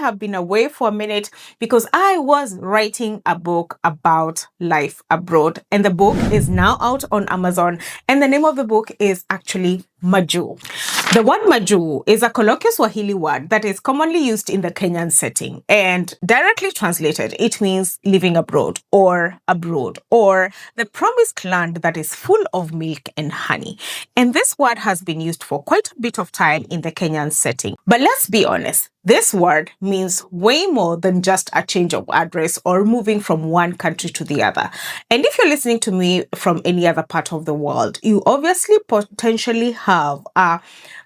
have been away for a minute because I was writing a book about life abroad, and the book is now out on Amazon, and the name of the book is actually Majuu. The word Majuu is a colloquial Swahili word that is commonly used in the Kenyan setting, and directly translated, it means living abroad, or the promised land that is full of milk and honey. And this word has been used for quite a bit of time in the Kenyan setting. But let's be honest, this word means way more than just a change of address or moving from one country to the other. And if you're listening to me from any other part of the world, you obviously potentially have a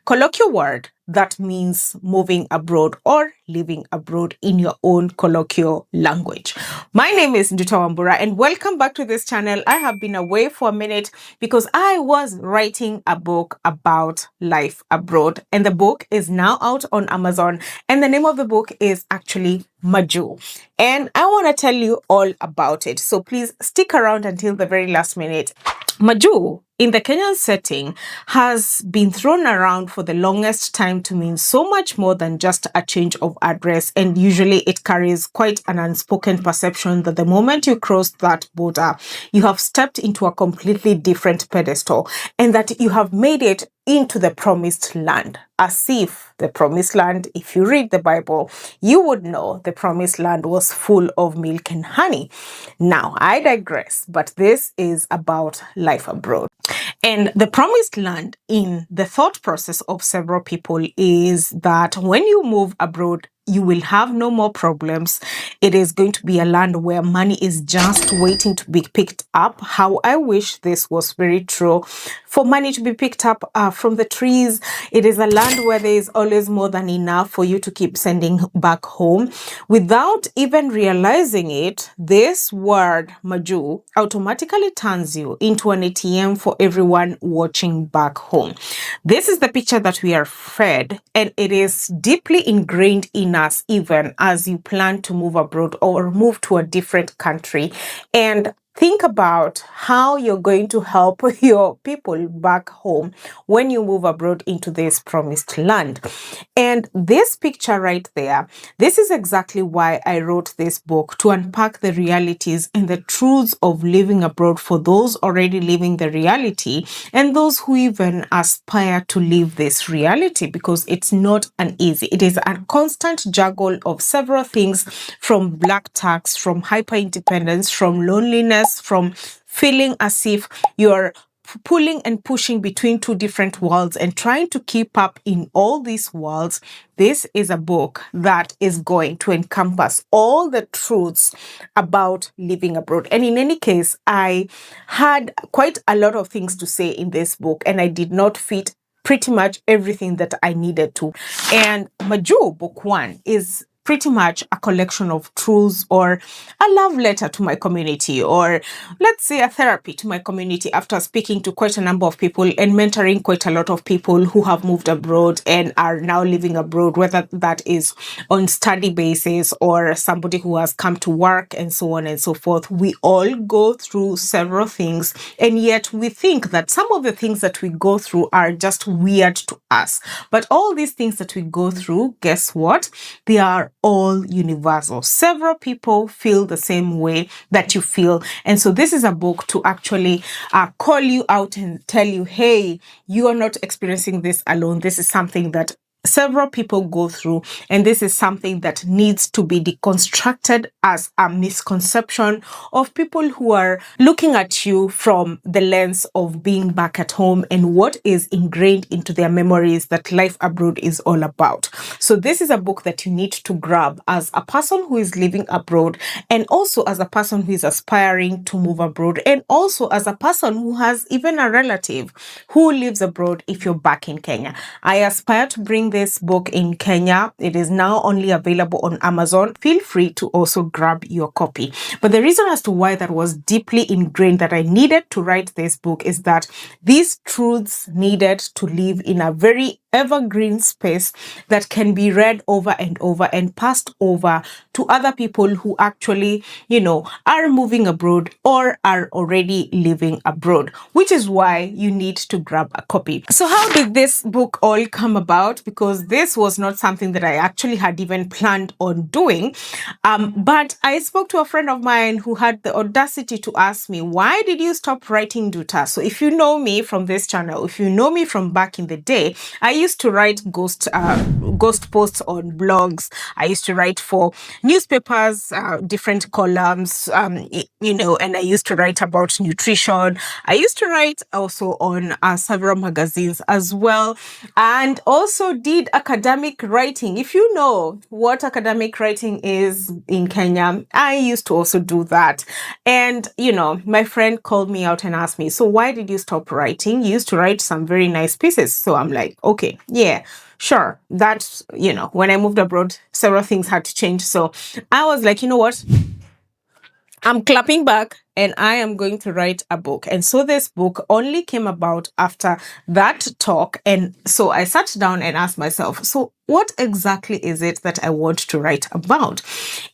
colloquial word that means moving abroad or living abroad in your own colloquial language. My name is Nduta Wambura, and welcome back to this channel. I have been away for a minute because I was writing a book about life abroad, and the book is now out on Amazon, and the name of the book is actually Majuu. And I want to tell you all about it. So please stick around until the very last minute. Majuu in the Kenyan setting has been thrown around for the longest time to mean so much more than just a change of address, and usually it carries quite an unspoken perception that the moment you cross that border, you have stepped into a completely different pedestal and that you have made it into the promised land. As if the promised land, if you read the Bible, you would know the promised land was full of milk and honey. Now, I digress, but this is about life abroad. And the promised land in the thought process of several people is that when you move abroad, you will have no more problems. It is going to be a land where money is just waiting to be picked up. How I wish this was very true. For money to be picked up from the trees, it is a land where there is always more than enough for you to keep sending back home. Without even realizing it, this word Majuu automatically turns you into an ATM for everyone watching back home. This is the picture that we are fed, and it is deeply ingrained in us even as you plan to move abroad or move to a different country. And think about how you're going to help your people back home when you move abroad into this promised land. And this picture right there, this is exactly why I wrote this book, to unpack the realities and the truths of living abroad for those already living the reality and those who even aspire to live this reality, because it's not an easy. It is a constant juggle of several things, from black tax, from hyper independence, from loneliness, from feeling as if you're pulling and pushing between two different worlds and trying to keep up in all these worlds. This is a book that is going to encompass all the truths about living abroad. And in any case, I had quite a lot of things to say in this book, and I did not fit pretty much everything that I needed to. And Majuu, book one, is pretty much a collection of truths, or a love letter to my community, or let's say a therapy to my community after speaking to quite a number of people and mentoring quite a lot of people who have moved abroad and are now living abroad, whether that is on study basis or somebody who has come to work and so on and so forth. We all go through several things, and yet we think that some of the things that we go through are just weird to us. But all these things that we go through, guess what? They are all universal. Several people feel the same way that you feel. And so this is a book to actually call you out and tell you, hey, you are not experiencing this alone. This is something that several people go through, and this is something that needs to be deconstructed as a misconception of people who are looking at you from the lens of being back at home and what is ingrained into their memories that life abroad is all about. So this is a book that you need to grab as a person who is living abroad, and also as a person who is aspiring to move abroad, and also as a person who has even a relative who lives abroad if you're back in Kenya. I aspire to bring this book in Kenya. It is now only available on Amazon. Feel free to also grab your copy. But the reason as to why that was deeply ingrained, that I needed to write this book, is that these truths needed to live in a very evergreen space that can be read over and over and passed over to other people who actually, are moving abroad or are already living abroad, which is why you need to grab a copy. So how did this book all come about? Because this was not something that I actually had even planned on doing. But I spoke to a friend of mine who had the audacity to ask me, why did you stop writing, Nduta? So if you know me from this channel, if you know me from back in the day, I used to write ghost posts on blogs. I used to write for newspapers, different columns, and I used to write about nutrition. I used to write also on several magazines as well, and also did academic writing. If you know what academic writing is in Kenya, I used to also do that. And, my friend called me out and asked me, so why did you stop writing? You used to write some very nice pieces. So I'm like, okay, yeah, sure. That's, when I moved abroad, several things had to change. So I was like, you know what? I'm clapping back and I am going to write a book. And so this book only came about after that talk. And so I sat down and asked myself, so what exactly is it that I want to write about?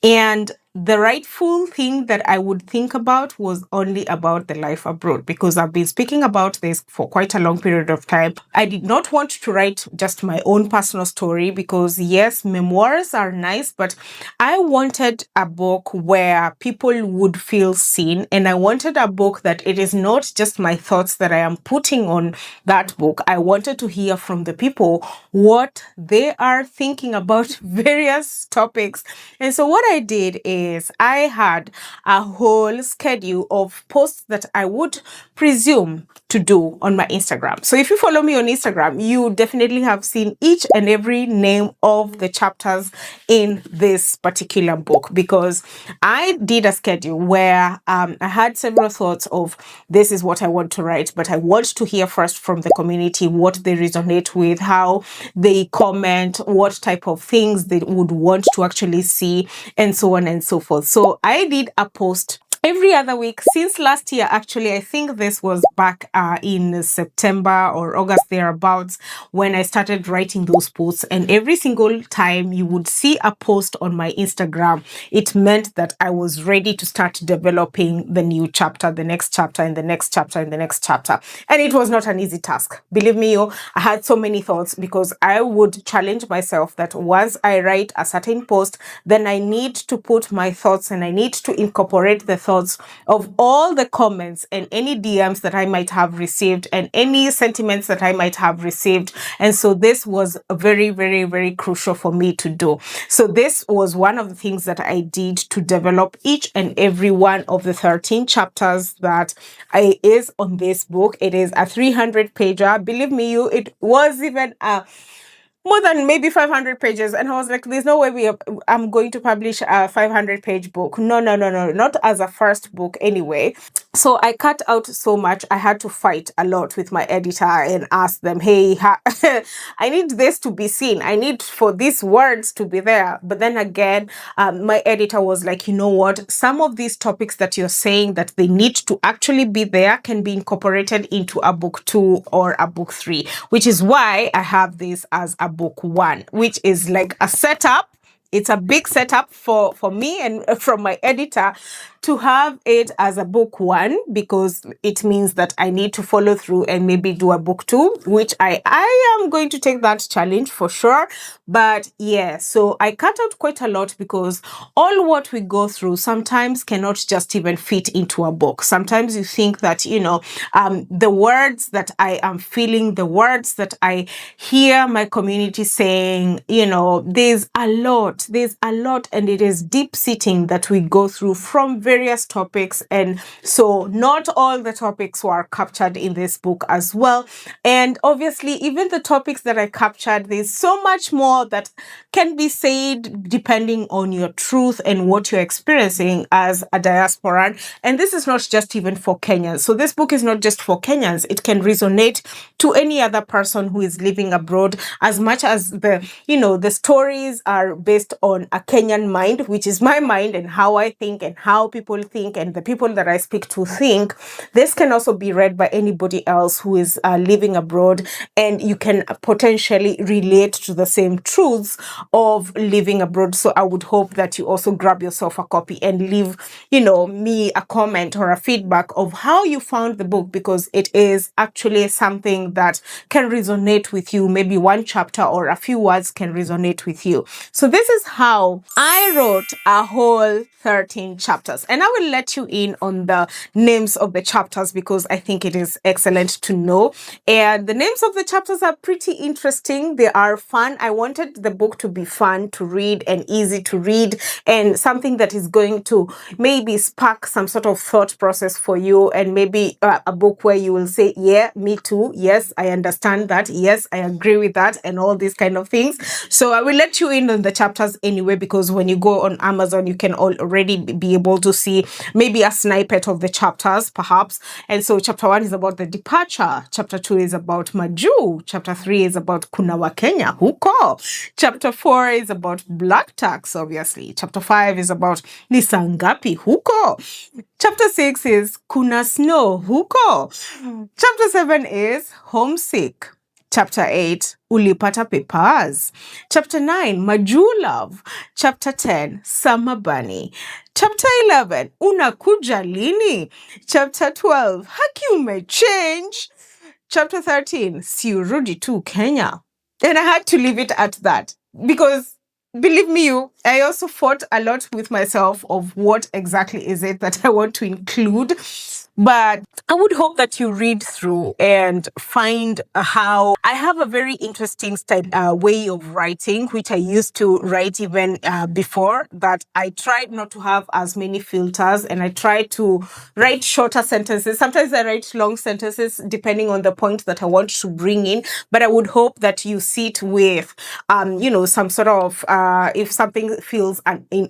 And the rightful thing that I would think about was only about the life abroad, because I've been speaking about this for quite a long period of time. I did not want to write just my own personal story because, yes, memoirs are nice, but I wanted a book where people would feel seen. And I wanted a book that it is not just my thoughts that I am putting on that book. I wanted to hear from the people what they are thinking about various topics. And so what I did is I had a whole schedule of posts that I would presume to do on my Instagram. So if you follow me on Instagram, you definitely have seen each and every name of the chapters in this particular book, because I did a schedule where I had several thoughts of this is what I want to write, but I want to hear first from the community what they resonate with, how they comment, what type of things they would want to actually see, and so on and so forth. So I did a post every other week since last year. Actually, I think this was back in September or August thereabouts when I started writing those posts. And every single time you would see a post on my Instagram, it meant that I was ready to start developing the new chapter, the next chapter, and the next chapter, and the next chapter. And it was not an easy task. Believe me, I had so many thoughts, because I would challenge myself that once I write a certain post, then I need to put my thoughts and I need to incorporate the thoughts of all the comments and any DMs that I might have received and any sentiments that I might have received. And so this was very, very, very crucial for me to do. So this was one of the things that I did to develop each and every one of the 13 chapters that is on this book. It is a 300-pager. Believe me, it was even more than maybe 500 pages. And I was like, there's no way I'm going to publish a 500-page book. No, not as a first book anyway. So I cut out so much. I had to fight a lot with my editor and ask them, hey, I need this to be seen. I need for these words to be there. But then again, my editor was like, you know what? Some of these topics that you're saying that they need to actually be there can be incorporated into a book 2 or a book 3, which is why I have this as a book 1, which is like a setup. It's a big setup for me and from my editor to have it as a book 1, because it means that I need to follow through and maybe do a book 2, which I am going to take that challenge for sure. But yeah, so I cut out quite a lot, because all what we go through sometimes cannot just even fit into a book. Sometimes you think that, the words that I am feeling, the words that I hear my community saying, there's a lot, and it is deep sitting that we go through from various topics. And so not all the topics were captured in this book as well. And obviously, even the topics that I captured, there's so much more that can be said depending on your truth and what you're experiencing as a diasporan. And this is not just even for Kenyans. So this book is not just for Kenyans. It can resonate to any other person who is living abroad, as much as the stories are based on a Kenyan mind, which is my mind and how I think and how people think and the people that I speak to think, this can also be read by anybody else who is living abroad, and you can potentially relate to the same truths of living abroad. So I would hope that you also grab yourself a copy and leave, me a comment or a feedback of how you found the book, because it is actually something that can resonate with you. Maybe one chapter or a few words can resonate with you. So this is how I wrote a whole 13 chapters, and I will let you in on the names of the chapters because I think it is excellent to know. And the names of the chapters are pretty interesting. They are fun. I wanted the book to be fun to read and easy to read, and something that is going to maybe spark some sort of thought process for you, and maybe a book where you will say, yeah, me too. Yes, I understand that. Yes, I agree with that, and all these kind of things. So I will let you in on the chapters anyway, because when you go on Amazon, you can already be able to see maybe a snippet of the chapters, perhaps. And so chapter 1 is about the departure. Chapter 2 is about Majuu. Chapter 3 is about Kuna wa Kenya, huko. Chapter 4 is about black tax, obviously. Chapter 5 is about ni saa ngapi, huko. Chapter 6 is Kuna snow, huko. Chapter 7 is homesick. Chapter 8, Ulipata Papers. Chapter 9, Majuu Love. Chapter 10, Summer Bunny. Chapter 11, Unakuja lini. Chapter 12, Haki umechange. Chapter 13, Siurudi tu Kenya. And I had to leave it at that because, believe me, I also fought a lot with myself of what exactly is it that I want to include. But I would hope that you read through and find how I have a very interesting way of writing, which I used to write even before that. I tried not to have as many filters, and I try to write shorter sentences. Sometimes I write long sentences depending on the point that I want to bring in. But I would hope that you sit with, some sort of, if something feels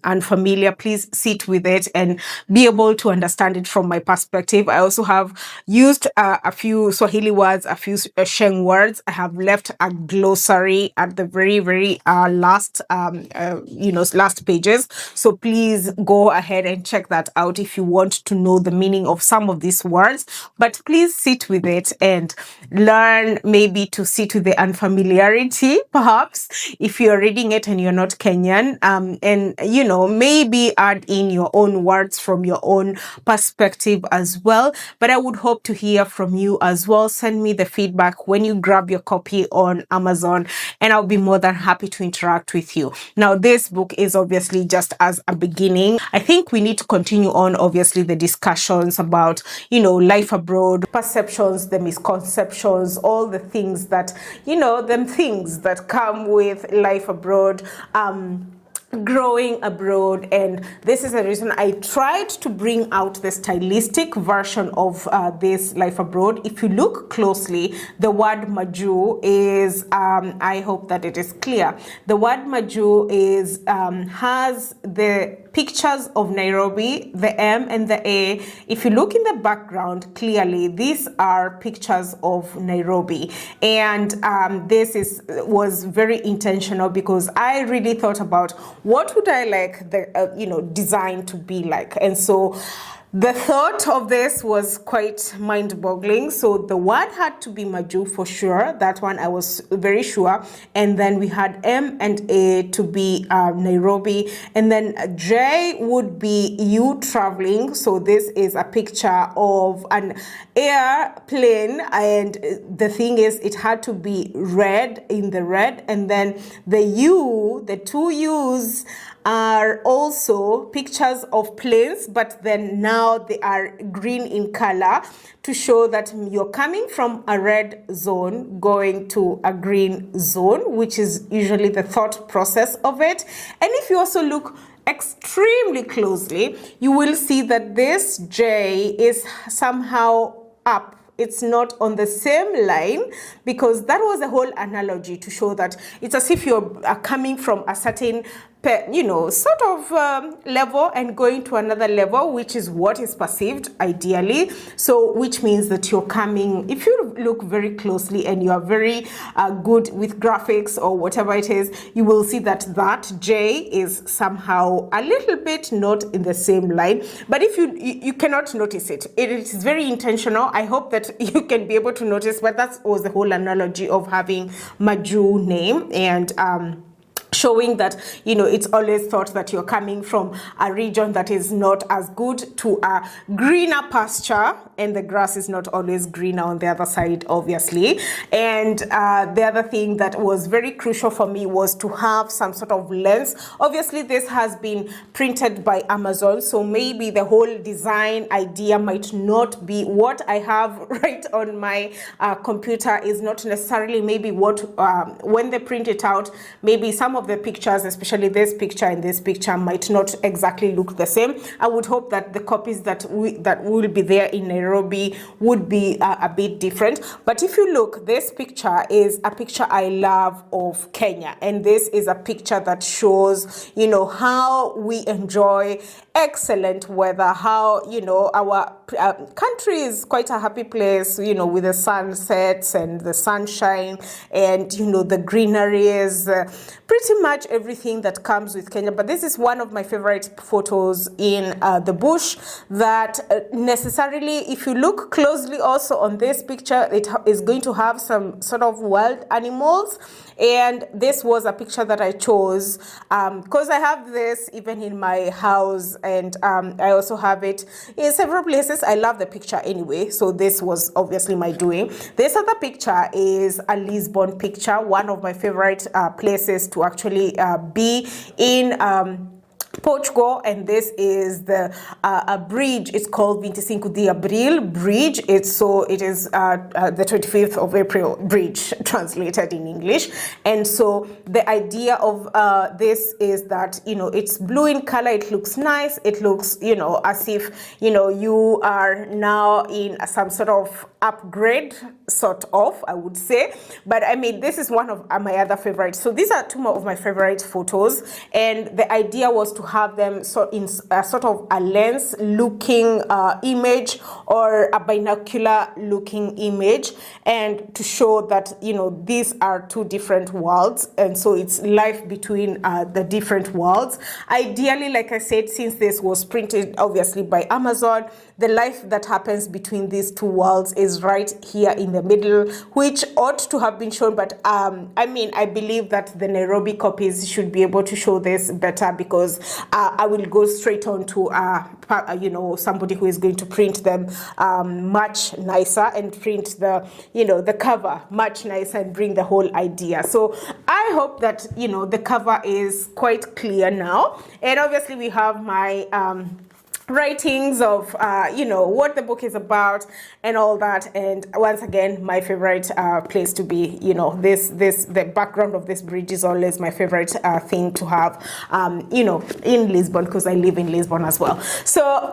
unfamiliar, please sit with it and be able to understand it from my perspective. I also have used a few Swahili words, a few Sheng words. I have left a glossary at the very, very last pages. So please go ahead and check that out if you want to know the meaning of some of these words. But please sit with it and learn maybe to sit with the unfamiliarity, perhaps, if you're reading it and you're not Kenyan. And, maybe add in your own words from your own perspective as well. But I would hope to hear from you as well. Send me the feedback when you grab your copy on Amazon, and I'll be more than happy to interact with you. Now, this book is obviously just as a beginning. I think we need to continue on, obviously, the discussions about, life abroad, perceptions, the misconceptions, all the things that, them things that come with life abroad, growing abroad. And this is the reason I tried to bring out the stylistic version of this life abroad. If you look closely, the word Majuu is, I hope that it is clear. The word Majuu is, has the pictures of Nairobi, the M and the A. If you look in the background clearly, these are pictures of Nairobi. And this was very intentional because I really thought about what would I like the design to be like. And so the thought of this was quite mind-boggling. So the word had to be Majuu for sure. That one I was very sure. And then we had M and A to be Nairobi. And then J would be you traveling. So this is a picture of an airplane. And the thing is, it had to be red in the red. And then the U, the two U's, are also pictures of planes, but then now they are green in color to show that you're coming from a red zone going to a green zone, which is usually the thought process of it. And if you also look extremely closely, you will see that this J is somehow up. It's not on the same line, because that was a whole analogy to show that it's as if you're coming from a certain sort of level and going to another level, which is what is perceived ideally. So which means that you're coming, if you look very closely and you are very good with graphics or whatever it is, you will see that that J is somehow a little bit not in the same line. But if you cannot notice it, it is very intentional. I hope that you can be able to notice, but that was the whole analogy of having Majuu name, and showing that, it's always thought that you're coming from a region that is not as good to a greener pasture, and the grass is not always greener on the other side, obviously. And the other thing that was very crucial for me was to have some sort of lens. Obviously, this has been printed by Amazon, so maybe the whole design idea might not be what I have right on my computer, is not necessarily maybe what, when they print it out, maybe some of the pictures, especially this picture and this picture, might not exactly look the same. I would hope that the copies that will be there in Nairobi would be a bit different. But if you look, this picture is a picture I love of Kenya, and this is a picture that shows, how we enjoy excellent weather, how, our country is quite a happy place, with the sunsets and the sunshine and, the greeneries, pretty much everything that comes with Kenya. But this is one of my favorite photos in the bush that necessarily, if you look closely also on this picture, it is going to have some sort of wild animals. And this was a picture that I chose because I have this even in my house, and I also have it in several places. I love the picture anyway, so this was obviously my doing. This other picture is a Lisbon picture, one of my favorite places to actually be in Portugal, and this is a bridge. It's called 25 de Abril bridge. It is the 25th of April bridge, translated in English. And so the idea of this is that, it's blue in color. It looks nice. It looks, as if, you are now in some sort of upgrade, sort of, I would say. But I mean, this is one of my other favorites. So these are two of my favorite photos, and the idea was to have them in a sort of a lens looking image, or a binocular looking image, and to show that, these are two different worlds, and so it's life between the different worlds. Ideally, like I said, since this was printed obviously by Amazon, the life that happens between these two worlds is right here in the middle, which ought to have been shown. But I believe that the Nairobi copies should be able to show this better, because I will go straight on to somebody who is going to print them much nicer, and print the cover much nicer, and bring the whole idea. So I hope that the cover is quite clear now, and obviously we have my writings of what the book is about and all that. And once again, my favorite place to be, the background of this bridge is always my favorite thing to have in Lisbon, because I live in Lisbon as well. So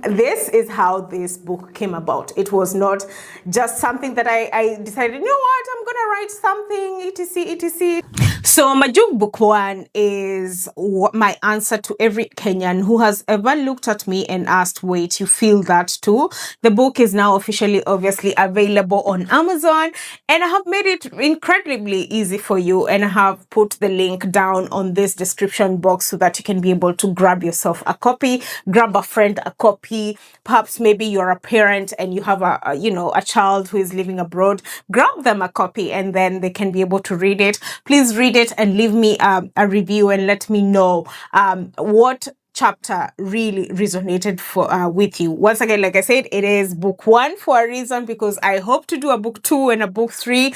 this is how this book came about. It was not just something that I decided, you know what, I'm gonna write something, etc. So Majuu book 1 is my answer to every Kenyan who has ever looked at me and asked, wait, you feel that too? The book is now officially, obviously, available on Amazon, and I have made it incredibly easy for you, and I have put the link down on this description box so that you can be able to grab yourself a copy, grab a friend a copy. Perhaps maybe you're a parent and you have a child who is living abroad. Grab them a copy, and then they can be able to read it. Please read it and leave me a review, and let me know what chapter really resonated with you. Once again, like I said, it is book 1 for a reason, because I hope to do a book 2 and a book 3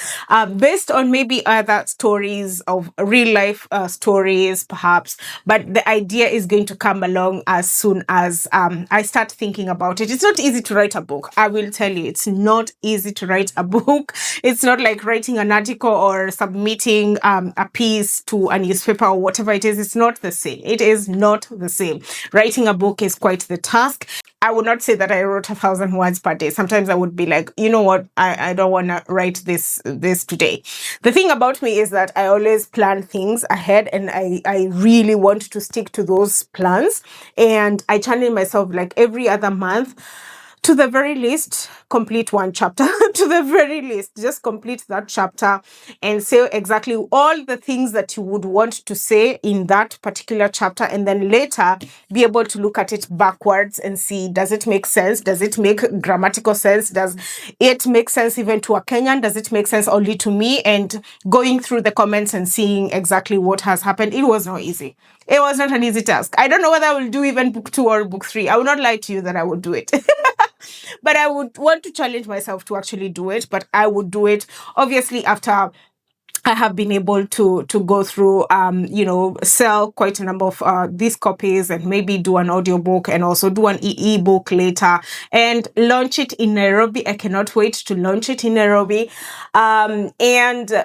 based on maybe other stories of real life stories perhaps, but the idea is going to come along as soon as I start thinking about it. It's not easy to write a book. I will tell you, it's not easy to write a book. It's not like writing an article or submitting a piece to a newspaper or whatever it is. It's not the same. It is not the same. Writing a book is quite the task. I would not say that I wrote 1,000 words per day. Sometimes I would be like, you know what, I don't want to write this today. The thing about me is that I always plan things ahead, and I really want to stick to those plans. And I challenge myself like every other month, to the very least, complete one chapter. To the very least, just complete that chapter and say exactly all the things that you would want to say in that particular chapter. And then later be able to look at it backwards and see, does it make sense? Does it make grammatical sense? Does it make sense even to a Kenyan? Does it make sense only to me? And going through the comments and seeing exactly what has happened. It was not easy. It was not an easy task. I don't know whether I will do even book 2 or book 3. I will not lie to you that I would do it. But I would want to challenge myself to actually do it. But I would do it, obviously, after I have been able to go through, sell quite a number of these copies, and maybe do an audiobook and also do an e-book later and launch it in Nairobi. I cannot wait to launch it in Nairobi, and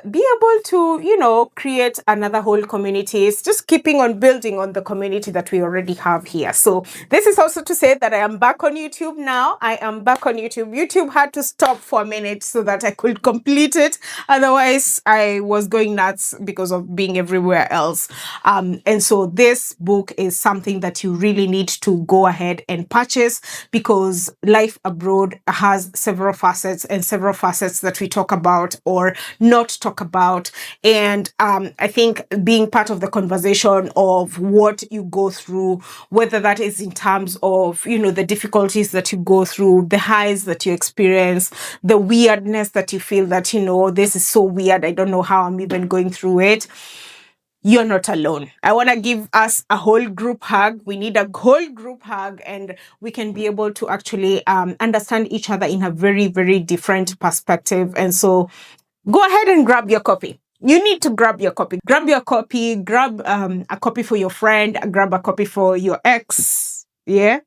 be able to, create another whole community. It's just keeping on building on the community that we already have here. So this is also to say that I am back on YouTube now. I am back on YouTube. YouTube had to stop for a minute so that I could complete it. Otherwise, I was going nuts because of being everywhere else. And so this book is something that you really need to go ahead and purchase, because life abroad has several facets, and several facets that we talk about or not talk about. And I think being part of the conversation of what you go through, whether that is in terms of, the difficulties that you go through, the highs that you experience, the weirdness that you feel that, this is so weird, I don't know how I'm even going through it. You're not alone. I want to give us a whole group hug. We need a whole group hug, and we can be able to actually understand each other in a very, very different perspective. And so go ahead and grab your copy. You need to grab your copy. Grab your copy. Grab a copy for your friend. Grab a copy for your ex. Yeah.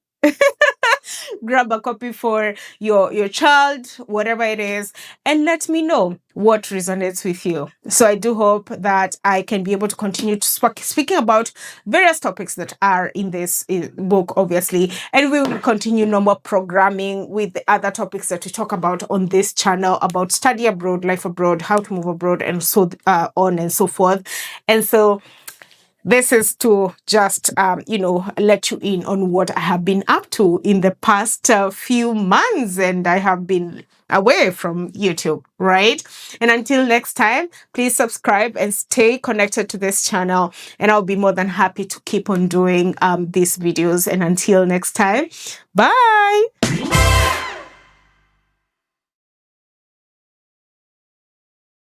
Grab a copy for your child, whatever it is, and let me know what resonates with you. So I do hope that I can be able to continue to speaking about various topics that are in this book, obviously, and we will continue normal programming with the other topics that we talk about on this channel about study abroad, life abroad, how to move abroad, and so on and so forth. And so this is to just, let you in on what I have been up to in the past few months. And I have been away from YouTube, right? And until next time, please subscribe and stay connected to this channel. And I'll be more than happy to keep on doing these videos. And until next time, bye.